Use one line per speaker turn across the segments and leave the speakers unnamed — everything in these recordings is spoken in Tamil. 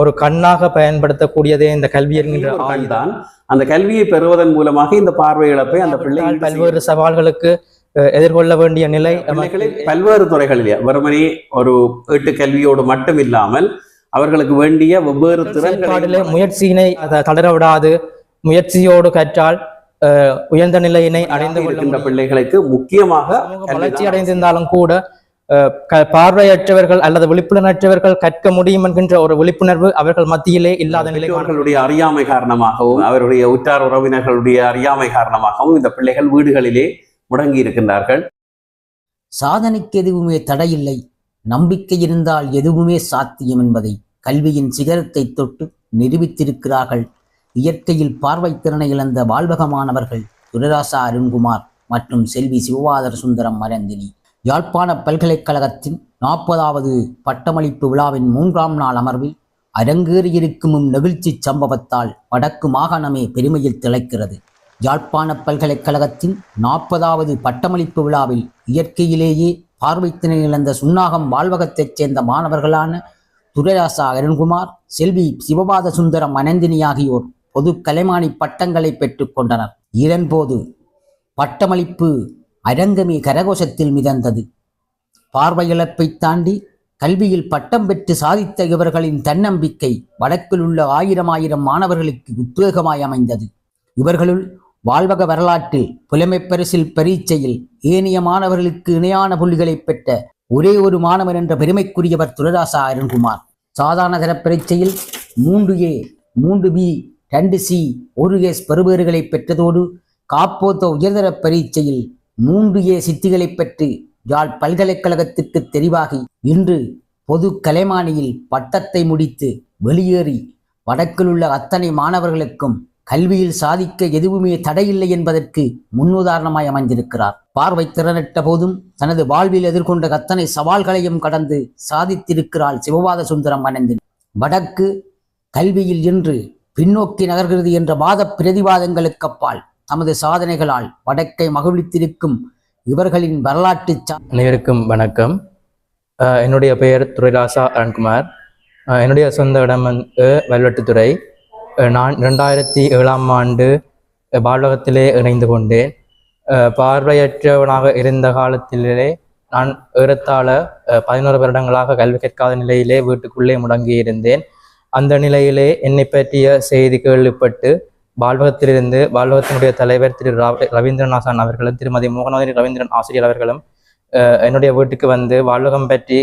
ஒரு கண்ணாக பயன்படுத்தக்கூடியதே இந்த கல்வி என்கின்ற
தான். அந்த கல்வியை பெறுவதன் மூலமாக இந்த பார்வை இழப்பை அந்த பிள்ளைகள்
பல்வேறு சவால்களுக்கு எதிர்கொள்ள வேண்டிய நிலை
பல்வேறு துறைகளிலே வெறுமனே ஒரு வீட்டு கல்வியோடு மட்டும் இல்லாமல் அவர்களுக்கு வேண்டிய வெவ்வேறு திறன்களிலே
முயற்சியினை தளர விடாது முயற்சியோடு கற்றால் உயர்ந்த நிலையினை அடைந்து
கொள்கின்ற பிள்ளைகளுக்கு முக்கியமாக
வளர்ச்சி அடைந்திருந்தாலும் கூட பார்வையற்றவர்கள் அல்லது விழிப்புணர்வற்றவர்கள் கற்க முடியும் என்கின்ற ஒரு விழிப்புணர்வு அவர்கள் மத்தியிலே இல்லாத நிலை
அவர்களுடைய அறியாமை காரணமாகவும் அவருடைய உற்றார் உறவினர்களுடைய அறியாமை காரணமாகவும் இந்த பிள்ளைகள் வீடுகளிலே முடங்கி இருக்கின்றார்கள்.
சாதனைக்கு எதுவுமே தடையில்லை, நம்பிக்கை இருந்தால் எதுவுமே சாத்தியம் என்பதை கல்வியின் சிகரத்தை தொட்டு நிரூபித்திருக்கிறார்கள் இயற்கையில் பார்வை திறனை இழந்த வாழ்வகமானவர்கள் துரைராசா அருண்குமார் மற்றும் செல்வி சிவபாத சுந்தரம் அனந்தினி. யாழ்ப்பாண பல்கலைக்கழகத்தின் 40வது பட்டமளிப்பு விழாவின் 3ஆம் நாள் அமர்வில் அரங்கேறியிருக்கும் நெகிழ்ச்சி சம்பவத்தால் வடக்கு மாகாணமே பெருமையில் திளைக்கிறது. யாழ்ப்பாண பல்கலைக்கழகத்தின் 40வது பட்டமளிப்பு விழாவில் இயற்கையிலேயே பார்வைத்திறனை இழந்த சுன்னாகம் வாழ்வகத்தைச் சேர்ந்த மாணவர்களான துரைராசா அருண்குமார், செல்வி சிவபாத சுந்தரம் அனந்தினி ஆகியோர் பொது கலைமானி பட்டங்களை பெற்றுக் கொண்டனர். இதன்போது பட்டமளிப்பு அரங்கமே கரகோஷத்தில் மிதந்தது. பார்வை இழப்பை தாண்டி கல்வியில் பட்டம் பெற்று சாதித்த இவர்களின் தன்னம்பிக்கை வடக்கில் உள்ள ஆயிரம் மாணவர்களுக்கு உத்வேகமாய் அமைந்தது. இவர்களுள் வாழ்வக வரலாற்றில் புலமை பரிசில் பரீட்சையில் ஏனைய மாணவர்களுக்கு இணையான புள்ளிகளை பெற்ற ஒரே ஒரு மாணவர் என்ற பெருமைக்குரியவர் துரைராசா அருண்குமார். சாதாரண தர பரீட்சையில் 3A 3B 2C 1S பெறுபேறுகளை பெற்றதோடு காப்போத்த உயர்தர பரீட்சையில் 3A சித்திகளை பெற்று யாழ் பல்கலைக்கழகத்திற்கு தெரிவாகி இன்று பொது கலைமானியில் பட்டத்தை முடித்து வெளியேறி வடக்கில் உள்ள அத்தனை மாணவர்களுக்கும் கல்வியில் சாதிக்க எதுவுமே தடையில்லை என்பதற்கு முன்னுதாரணமாய் அமைந்திருக்கிறார். பார்வை திறனற்ற போதும் தனது வாழ்வில் எதிர்கொண்ட அத்தனை சவால்களையும் கடந்து சாதித்திருக்கிறாள் சிவபாத சுந்தரம் அனந்தினி. வடக்கு கல்வியில் இன்று பின்னோக்கி நகர்கிறது என்ற வாத பிரதிவாதங்களுக்கு அப்பால் தமது சாதனைகளால் வடக்கை மகிழ்வித்திருக்கும் இவர்களின் வரலாற்று
அனைவருக்கும் வணக்கம். என்னுடைய பெயர் துரைராசா அருண்குமார். என்னுடைய சொந்த இடம் வல்வெட்டுத்துறை. நான் 2007ஆம் ஆண்டு பால்வகத்திலே இணைந்து கொண்டேன். பார்வையற்றவனாக இருந்த காலத்திலே நான் ஏறத்தாழ 11 வருடங்களாக கல்வி கற்காத நிலையிலே வீட்டுக்குள்ளே முடங்கியிருந்தேன். அந்த நிலையிலே என்னை பற்றிய செய்தி கேள்விப்பட்டு பால்வகத்தினுடைய தலைவர் திரு ரவீந்திரன் ஆசான் அவர்களும் திருமதி மோகனவதி ரவீந்திரன் ஆசிரியர் அவர்களும் என்னுடைய வீட்டுக்கு வந்து வாழ்வகம் பற்றி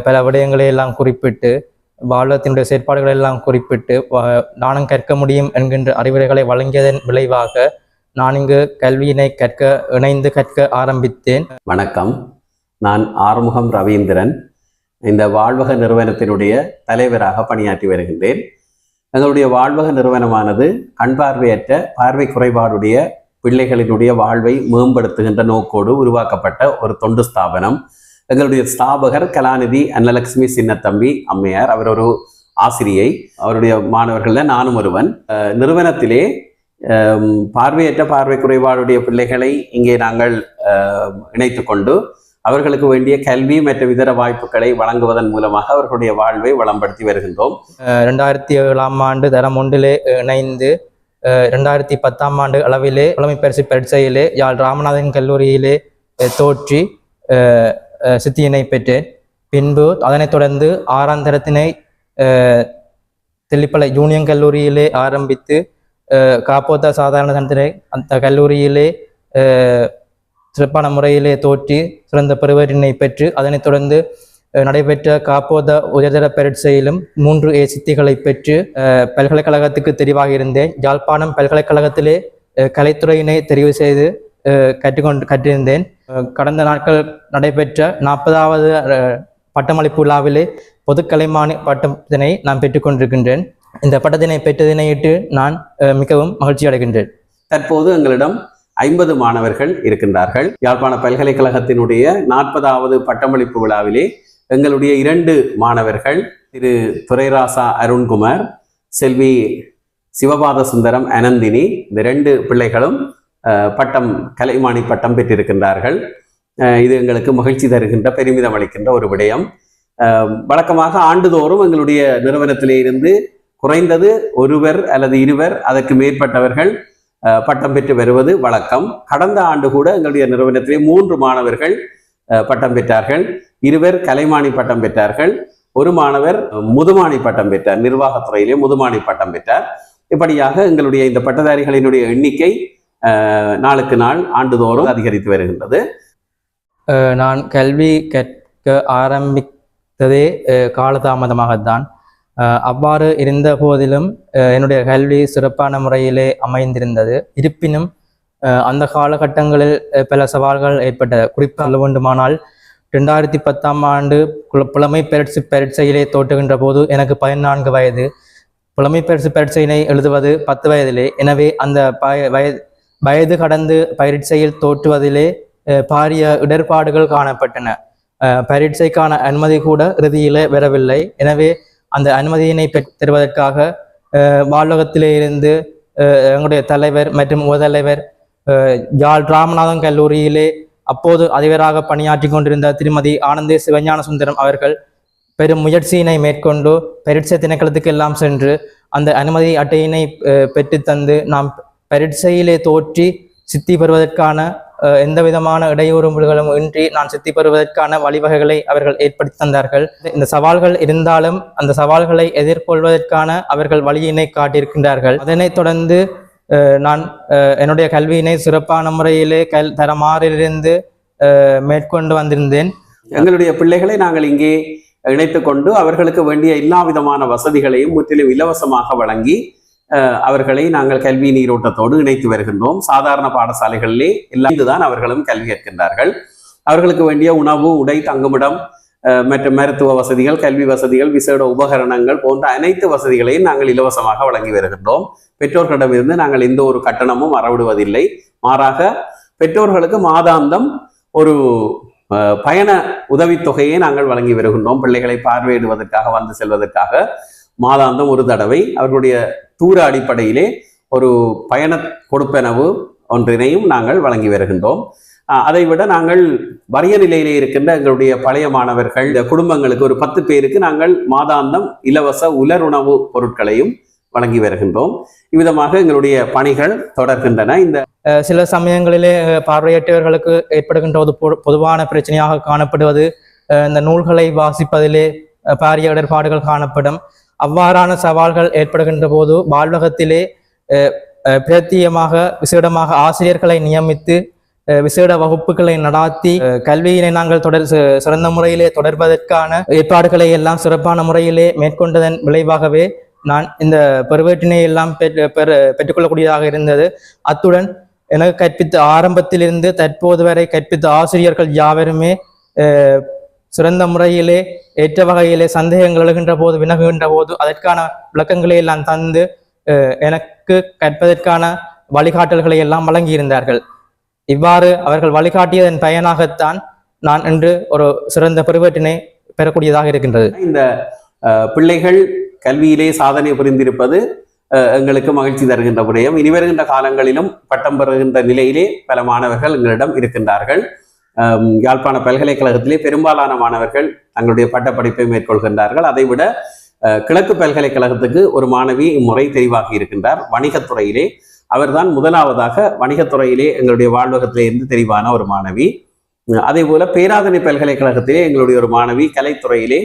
பல விடயங்களை எல்லாம் குறிப்பிட்டு வாழ்வகத்தினுடைய செயற்பாடுகளை எல்லாம் குறிப்பிட்டு நானும் கற்க முடியும் என்கின்ற அறிவுரைகளை வழங்கியதன் விளைவாக நான் இங்கு கல்வியினை இணைந்து கற்க ஆரம்பித்தேன்.
வணக்கம், நான் ஆறுமுகம் ரவீந்திரன். இந்த வாழ்வக நிறுவனத்தினுடைய தலைவராக பணியாற்றி வருகின்றேன். எங்களுடைய வாழ்வக நிறுவனமானது கண் பார்வையற்ற பார்வை குறைபாடுடைய பிள்ளைகளினுடைய வாழ்வை மேம்படுத்துகின்ற நோக்கோடு உருவாக்கப்பட்ட ஒரு தொண்டு ஸ்தாபனம். எங்களுடைய ஸ்தாபகர் கலாநிதி அன்னலட்சுமி சின்னத்தம்பி அம்மையார். அவர் ஒரு ஆசிரியை. அவருடைய மாணவர்களில் நானும் ஒருவன். நிறுவனத்திலே பார்வையற்ற பார்வை குறைபாடுடைய பிள்ளைகளை இங்கே நாங்கள் இணைத்து கொண்டு அவர்களுக்கு வேண்டிய கல்வி மற்றும் இதர வாய்ப்புகளை வழங்குவதன் மூலமாக அவர்களுடைய வாழ்வை வளம்படுத்தி வருகின்றோம்.
2007ஆம் ஆண்டு தரம் 1 இணைந்து 2010ஆம் ஆண்டு அளவிலே புலமை பரிசு பரீட்சையிலே யாழ் ராமநாதன் கல்லூரியிலே தோற்றி சித்தியினை பெற்றேன். பின்பு அதனைத் தொடர்ந்து 6ஆம் தரத்தினை தெல்லிப்பளை யூனியன் கல்லூரியிலே ஆரம்பித்து காப்போத்த சாதாரண தரத்தினை அந்த கல்லூரியிலே சிறப்பான முறையிலே தோற்றி சிறந்த பெறுவரினை பெற்று அதனைத் தொடர்ந்து நடைபெற்ற காப்போத உயர்தர பரீட்சையிலும் 3A சித்திகளை பெற்று பல்கலைக்கழகத்துக்கு தெரிவாக இருந்தேன். யாழ்ப்பாணம் பல்கலைக்கழகத்திலே கலைத்துறையினை தெரிவு செய்து கற்றிருந்தேன். கடந்த நாட்கள் நடைபெற்ற 40வது பட்டமளிப்பு விழாவிலே பொது கலைமானி பட்டத்தினை நான் பெற்றுக்கொண்டிருக்கின்றேன். இந்த பட்டத்தினை பெற்றதினையிட்டு நான் மிகவும் மகிழ்ச்சி அடைகின்றேன்.
தற்போது எங்களிடம் 50 மாணவர்கள் இருக்கின்றார்கள். யாழ்ப்பாண பல்கலைக்கழகத்தினுடைய 40வது பட்டமளிப்பு விழாவிலே எங்களுடைய 2 மாணவர்கள் திரு துரைராசா அருண்குமார், செல்வி சிவபாத சுந்தரம் அனந்தினி, இந்த 2 பிள்ளைகளும் கலைமானி பட்டம் பெற்றிருக்கின்றார்கள். இது எங்களுக்கு மகிழ்ச்சி தருகின்ற பெருமிதம் அளிக்கின்ற ஒரு விடயம். வழக்கமாக ஆண்டுதோறும் எங்களுடைய நிறுவனத்திலே இருந்து குறைந்தது ஒருவர் அல்லது இருவர் அதற்கு மேற்பட்டவர்கள் பட்டம் பெற்று வருவது வழக்கம். கடந்த ஆண்டு கூட எங்களுடைய நிறுவனத்திலே 3 மாணவர்கள் பட்டம் பெற்றார்கள். 2 கலைமானி பட்டம் பெற்றார்கள். ஒரு மாணவர் முதுமானி பட்டம் பெற்றார், நிர்வாகத்துறையிலே முதுமானி பட்டம் பெற்றார். இப்படியாக எங்களுடைய இந்த பட்டதாரிகளினுடைய எண்ணிக்கை நாளுக்கு நாள் ஆண்டுதோறும் அதிகரித்து வருகின்றது.
நான் கல்வி கற்க ஆரம்பித்ததே காலதாமதமாகத்தான். அவ்வாறு இருந்த போதிலும் என்னுடைய கல்வி சிறப்பான முறையிலே அமைந்திருந்தது. இருப்பினும் அந்த காலகட்டங்களில் பல சவால்கள் ஏற்பட்டது. குறிப்பாக சொல்ல வேண்டுமானால் 2010ஆம் ஆண்டு புலமை பரீட்சையிலே தோற்றுகின்ற போது எனக்கு 14 வயது. புலமை பரீட்சையினை எழுதுவது 10 வயதிலே. எனவே அந்த வயது கடந்து பரீட்சையில் தோற்றுவதிலே பாரிய இடர்பாடுகள் காணப்பட்டன. பரீட்சைக்கான அனுமதி கூட இறுதியிலே வரவில்லை. எனவே அந்த அனுமதியினை பெறுவதற்காக வாழ்வகத்திலே இருந்து எங்களுடைய தலைவர் மற்றும் உபதலைவர் யாழ் ராமநாதன் கல்லூரியிலே அப்போது அதிபராக பணியாற்றி கொண்டிருந்த திருமதி ஆனந்தே சிவஞான சுந்தரம் அவர்கள் பெரும் முயற்சியினை மேற்கொண்டு பரீட்சை திணைக்களத்துக்கு எல்லாம் சென்று அந்த அனுமதி அட்டையினை பெற்று தந்து நாம் பரீட்சையிலே தோற்றி சித்தி பெறுவதற்கான எந்த விதமான இடையூறுகளும் இன்றி நான் சித்தி பெறுவதற்கான வழிவகைகளை அவர்கள் ஏற்படுத்தி தந்தார்கள். இந்த சவால்கள் இருந்தாலும் அந்த சவால்களை எதிர்கொள்வதற்கான அவர்கள் வழியினை காட்டியிருக்கின்றார்கள். அதனைத் தொடர்ந்து நான் என்னுடைய கல்வியினை சிறப்பான முறையிலே தரமாறிலிருந்து மேற்கொண்டு வந்திருந்தேன்.
எங்களுடைய பிள்ளைகளை நாங்கள் இங்கே இணைத்து கொண்டு அவர்களுக்கு வேண்டிய எல்லா விதமான வசதிகளையும் முற்றிலும் இலவசமாக வழங்கி அவர்களை நாங்கள் கல்வி நீரோட்டத்தோடு இணைத்து வருகின்றோம். சாதாரண பாடசாலைகளிலே எல்லாம் அவர்களும் கல்வி கற்கின்றார்கள். அவர்களுக்கு வேண்டிய உணவு, உடை, தங்குமிடம் மற்றும் மருத்துவ வசதிகள், கல்வி வசதிகள், விசேட உபகரணங்கள் போன்ற அனைத்து வசதிகளையும் நாங்கள் இலவசமாக வழங்கி வருகின்றோம். பெற்றோர்களிடமிருந்து நாங்கள் எந்த ஒரு கட்டணமும் அறவிடுவதில்லை. மாறாக பெற்றோர்களுக்கு மாதாந்தம் ஒரு பயண உதவித்தொகையை நாங்கள் வழங்கி வருகின்றோம். பிள்ளைகளை பார்வையிடுவதற்காக வந்து செல்வதற்காக மாதாந்தம் ஒரு தடவை அவர்களுடைய தூர அடிப்படையிலே ஒரு பயண கொடுப்பனவு ஒன்றினையும் நாங்கள் வழங்கி வருகின்றோம். அதைவிட நாங்கள் வறிய நிலையிலே இருக்கின்ற எங்களுடைய பழைய மாணவர்கள் குடும்பங்களுக்கு ஒரு 10 பேருக்கு நாங்கள் மாதாந்தம் இலவச உலருணவு பொருட்களையும் வழங்கி வருகின்றோம். இவ்விதமாக எங்களுடைய பணிகள் தொடர்கின்றன. இந்த
சில சமயங்களிலே பார்வையற்றவர்களுக்கு ஏற்படுகின்ற ஒரு பொதுவான பிரச்சனையாக காணப்படுவது இந்த நூல்களை வாசிப்பதிலே பாரிய இடர்பாடுகள் காணப்படும். அவ்வாறான சவால்கள் ஏற்படுகின்ற போது வாழ்வகத்திலே பிரத்தியமாக விசேடமாக ஆசிரியர்களை நியமித்து விசேட வகுப்புகளை நடாத்தி கல்வியினை நாங்கள் சிறந்த முறையிலே தொடர்வதற்கான ஏற்பாடுகளை எல்லாம் சிறப்பான முறையிலே மேற்கொண்டதன் விளைவாகவே நான் இந்த பெருவேற்றினை எல்லாம் பெற்றுக்கொள்ளக்கூடியதாக இருந்தது. அத்துடன் எனக்கு கற்பித்த ஆரம்பத்திலிருந்து தற்போது வரை கற்பித்த ஆசிரியர்கள் யாவருமே சிறந்த முறையிலே ஏற்ற வகையிலே சந்தேகங்கள் எழுகின்ற போது, வினகுகின்ற போது அதற்கான விளக்கங்களை எல்லாம் தந்து எனக்கு கற்பதற்கான வழிகாட்டல்களை எல்லாம் வழங்கியிருந்தார்கள். இவ்வாறு அவர்கள் வழிகாட்டியதன் பயனாகத்தான் நான் இன்று ஒரு சிறந்த பெருவேற்றினை பெறக்கூடியதாக இருக்கின்றது.
இந்த பிள்ளைகள் கல்வியிலே சாதனை புரிந்திருப்பது எங்களுக்கு மகிழ்ச்சி தருகின்ற விடயம். இனி வருகின்ற காலங்களிலும் பட்டம் பெறுகின்ற நிலையிலே பல மாணவர்கள் எங்களிடம் இருக்கின்றார்கள். யாழ்ப்பாண பல்கலைக்கழகத்திலே பெரும்பாலான மாணவர்கள் தங்களுடைய பட்டப்படிப்பை மேற்கொள்கின்றார்கள். அதைவிட கிழக்கு பல்கலைக்கழகத்துக்கு ஒரு மாணவி இம்முறை தெரிவாகி இருக்கின்றார். வணிகத்துறையிலே அவர்தான் முதலாவதாக வணிகத்துறையிலே எங்களுடைய வாழ்வகத்திலே இருந்து தெரிவான ஒரு மாணவி. அதே போல பேராதனை பல்கலைக்கழகத்திலே எங்களுடைய ஒரு மாணவி கலைத்துறையிலே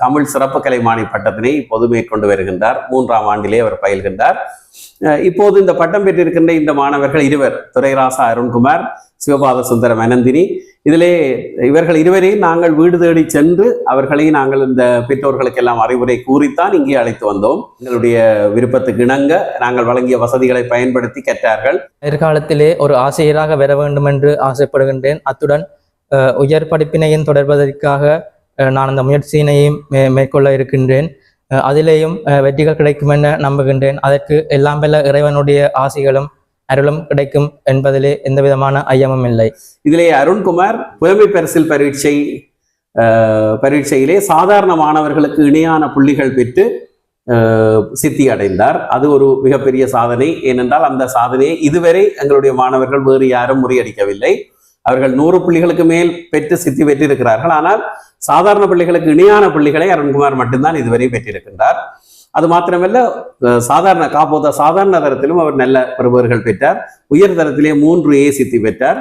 தமிழ் சிறப்பு கலைமானி பட்டத்தினை இப்போது மேற்கொண்டு வருகின்றார். 3ஆம் ஆண்டிலே அவர் பயில்கின்றார். இப்போது இந்த பட்டம் பெற்றிருக்கின்ற இந்த மாணவர்கள் 2 துரைராசா அருண்குமார், சிவபாத சுந்தரம் அனந்தினி. இதிலே இவர்கள் 2வரையும் நாங்கள் வீடு தேடி சென்று அவர்களை நாங்கள் இந்த பெற்றோர்களுக்கெல்லாம் அறிவுரை கூறித்தான் இங்கே அழைத்து வந்தோம். எங்களுடைய விருப்பத்துக்கு இணங்க நாங்கள் வழங்கிய வசதிகளை பயன்படுத்தி கற்றார்கள்.
எதிர்காலத்திலே ஒரு ஆசிரியராக வர வேண்டும் என்று ஆசைப்படுகின்றேன். அத்துடன் உயர் படிப்பினையும் தொடர்வதற்காக நான் அந்த முயற்சியினையும் மேற்கொள்ள இருக்கின்றேன். அதிலேயும் வெற்றிகள் கிடைக்கும் என நம்புகின்றேன். அதற்கு எல்லாம் வல்ல இறைவனுடைய ஆசிகளும் அருளும் கிடைக்கும் என்பதிலே எந்த விதமான ஐயமும் இல்லை.
இதிலே அருண்குமார் புலமை பரிசில் பரீட்சையிலே சாதாரண மாணவர்களுக்கு இணையான புள்ளிகள் பெற்று சித்தி அடைந்தார். அது ஒரு மிகப்பெரிய சாதனை. ஏனென்றால் அந்த சாதனையை இதுவரை எங்களுடைய மாணவர்கள் வேறு யாரும் முறியடிக்கவில்லை. அவர்கள் 100 புள்ளிகளுக்கு மேல் பெற்று சித்தி பெற்றிருக்கிறார்கள். ஆனால் சாதாரண பிள்ளைகளுக்கு இணையான பிள்ளைகளை அருண்குமார் மட்டும்தான் இதுவரை பெற்றிருக்கின்றார். அது மாத்திரமல்ல, சாதாரண தரத்திலும் அவர் நல்ல பெறுபவர்கள் பெற்றார். உயர் தரத்திலே 3 ஏசித்தி பெற்றார்.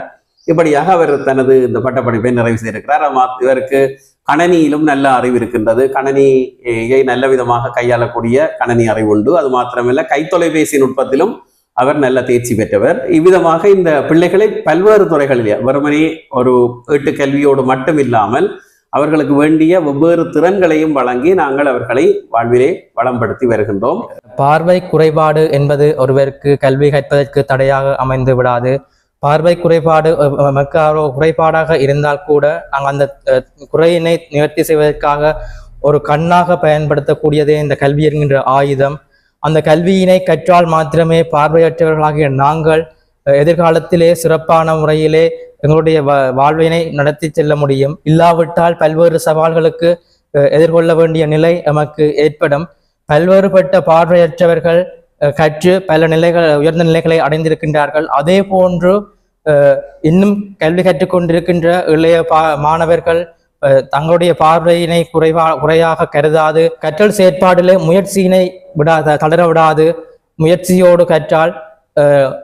இப்படியாக அவர் தனது இந்த பட்டப்படிப்பை நிறைவு செய்திருக்கிறார். இவருக்கு கணனியிலும் நல்ல அறிவு இருக்கின்றது. கணனியை நல்ல விதமாக கையாளக்கூடிய கணனி அறிவு உண்டு. அது மாத்திரமல்ல, கைத்தொலைபேசி நுட்பத்திலும் அவர் நல்ல தேர்ச்சி பெற்றவர். இவ்விதமாக இந்த பிள்ளைகளை பல்வேறு துறைகளிலே வெறுமனே ஒரு வீட்டு கல்வியோடு மட்டும் இல்லாமல் அவர்களுக்கு வேண்டிய வெவ்வேறு திறன்களையும் வழங்கி நாங்கள் அவர்களை வாழ்விலே வளம்படுத்தி வருகின்றோம்.
பார்வை குறைபாடு என்பது ஒருவருக்கு கல்வி கற்பதற்கு தடையாக அமைந்து விடாது. பார்வை குறைபாடு குறைபாடாக இருந்தால் கூட நாங்கள் அந்த குறையினை நிவர்த்தி செய்வதற்காக ஒரு கண்ணாக பயன்படுத்தக்கூடியதே இந்த கல்வி என்கின்ற ஆயுதம். அந்த கல்வியினை கற்றால் மாத்திரமே பார்வையற்றவர்களாகிய நாங்கள் எதிர்காலத்திலே சிறப்பான முறையிலே எங்களுடைய வாழ்வினை நடத்தி செல்ல முடியும். இல்லாவிட்டால் பல்வேறு சவால்களுக்கு எதிர்கொள்ள வேண்டிய நிலை நமக்கு ஏற்படும். பல்வேறுபட்ட பார்வையற்றவர்கள் கற்று பல உயர்ந்த நிலைகளை அடைந்திருக்கின்றார்கள். அதே போன்று இன்னும் கல்வி கற்றுக்கொண்டிருக்கின்ற இளைய மாணவர்கள் தங்களுடைய பார்வையினை குறையாக கருதாது கற்றல் செயற்பாடிலே முயற்சியினை தளர விடாது முயற்சியோடு கற்றால்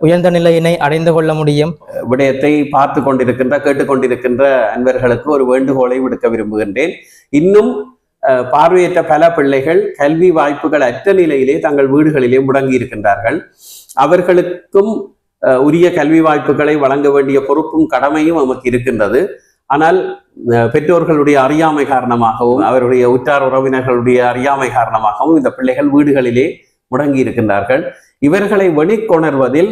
உயர்ந்த நிலையினை அடைந்து கொள்ள முடியும்.
விடயத்தை பார்த்து கொண்டிருக்கின்ற கேட்டுக்கொண்டிருக்கின்ற அன்பர்களுக்கு ஒரு வேண்டுகோளை விடுக்க விரும்புகின்றேன். இன்னும் பார்வையற்ற பல பிள்ளைகள் கல்வி வாய்ப்புகள் அற்ற நிலையிலே தங்கள் வீடுகளிலே முடங்கி இருக்கின்றார்கள். அவர்களுக்கும் உரிய கல்வி வாய்ப்புகளை வழங்க வேண்டிய பொறுப்பும் கடமையும் நமக்கு இருக்கின்றது. ஆனால் பெற்றோர்களுடைய அறியாமை காரணமாகவும் அவருடைய உற்றார் உறவினர்களுடைய அறியாமை காரணமாகவும் இந்த பிள்ளைகள் வீடுகளிலே முடங்கி இருக்கின்றார்கள். இவர்களை வெளிக்கொணர்வதில்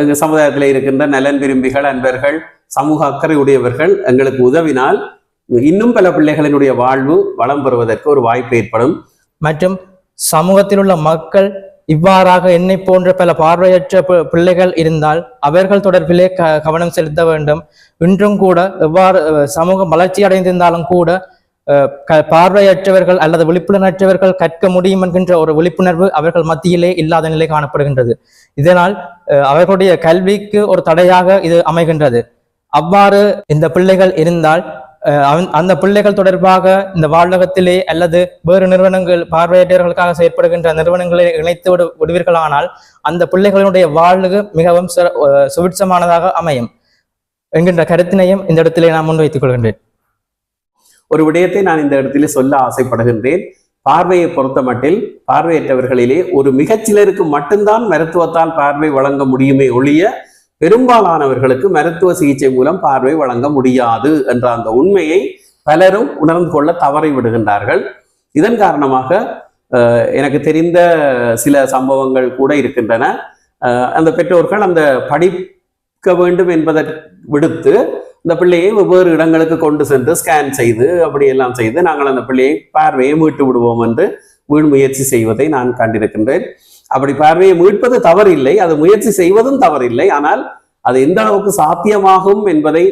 எங்கள் சமுதாயத்தில் இருக்கின்ற நலன் விரும்பிகள், அன்பர்கள், சமூக அக்கறை உடையவர்கள் எங்களுக்கு உதவினால் இன்னும் பல பிள்ளைகளினுடைய வாழ்வு வளம் பெறுவதற்கு ஒரு வாய்ப்பு ஏற்படும்.
மற்றும் சமூகத்தில் உள்ள மக்கள் இவ்வாறாக என்னை போன்ற பல பார்வையற்ற பிள்ளைகள் இருந்தால் அவர்கள் தொடர்பிலே கவனம் செலுத்த வேண்டும். இன்றும் கூட எவ்வாறு சமூகம் வளர்ச்சி அடைந்திருந்தாலும் கூட பார்வையற்றவர்கள் அல்லது விழிப்புணர்வற்றவர்கள் கற்க முடியும் என்கின்ற ஒரு விழிப்புணர்வு அவர்கள் மத்தியிலே இல்லாத நிலை காணப்படுகின்றது. இதனால் அவர்களுடைய கல்விக்கு ஒரு தடையாக இது அமைகின்றது. அவ்வாறு இந்த பிள்ளைகள் இருந்தால் அந்த பிள்ளைகள் தொடர்பாக இந்த வாழ்வகத்திலே அல்லது வேறு நிறுவனங்கள் பார்வையற்றவர்களுக்காக செயற்படுகின்ற நிறுவனங்களை இணைத்து விடுவீர்களானால் அந்த பிள்ளைகளுடைய வாழ்வு மிகவும் சுபிட்சமானதாக அமையும் என்கின்ற கருத்தினையும் இந்த இடத்திலே நான் முன்வைத்துக் கொள்கின்றேன்.
ஒரு விடயத்தை நான் இந்த இடத்திலே சொல்ல ஆசைப்படுகின்றேன். பார்வையை பொறுத்த மட்டில் பார்வையற்றவர்களிலே ஒரு மிகச்சிலருக்கு மட்டும்தான் மருத்துவத்தால் பார்வை வழங்க முடியுமே ஒழிய பெரும்பாலானவர்களுக்கு மருத்துவ சிகிச்சை மூலம் பார்வை வழங்க முடியாது என்ற அந்த உண்மையை பலரும் உணர்ந்து கொள்ள தவறி விடுகின்றார்கள். இதன் காரணமாக எனக்கு தெரிந்த சில சம்பவங்கள் கூட இருக்கின்றன. அந்த பெற்றோர்கள் அந்த படிக்க வேண்டும் என்பதை விடுத்து இந்த பிள்ளையை வெவ்வேறு இடங்களுக்கு கொண்டு சென்று ஸ்கேன் செய்து அப்படியெல்லாம் செய்து நாங்கள் அந்த பிள்ளையை பார்வையை மீட்டு விடுவோம் என்று வீண் முயற்சி செய்வதை நான் கண்டிருக்கின்றேன். அப்படி பார்வையை மீட்பது தவறில்லை, அது முயற்சி செய்வதும் தவறில்லை. ஆனால் அது எந்த அளவுக்கு சாத்தியமாகும் என்பதை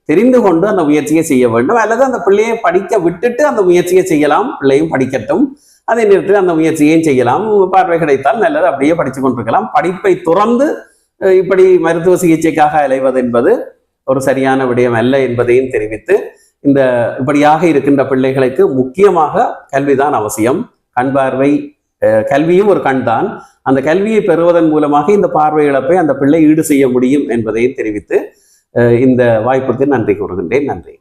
தெரிந்து கொண்டு அந்த முயற்சியை செய்ய வேண்டும். அல்லது அந்த பிள்ளையை படிக்க விட்டுட்டு அந்த முயற்சியை செய்யலாம். பிள்ளையும் படிக்கட்டும், அதே நேரத்தில் அந்த முயற்சியையும் செய்யலாம். பார்வை கிடைத்தால் நல்லது, அப்படியே படித்து கொண்டிருக்கலாம். படிப்பை துறந்து இப்படி மருத்துவ சிகிச்சைக்காக அலைவது என்பது ஒரு சரியான விடயம் அல்ல என்பதையும் தெரிவித்து, இந்த இப்படியாக இருக்கின்ற பிள்ளைகளுக்கு முக்கியமாக கல்விதான் அவசியம். கண் பார்வை கல்வியும் ஒரு கண் தான். அந்த கல்வியை பெறுவதன் மூலமாக இந்த பார்வை இழப்பை அந்த பிள்ளை ஈடு செய்ய முடியும் என்பதையும் தெரிவித்து இந்த வாய்ப்புக்கு நன்றி கூறுகின்றேன். நன்றி.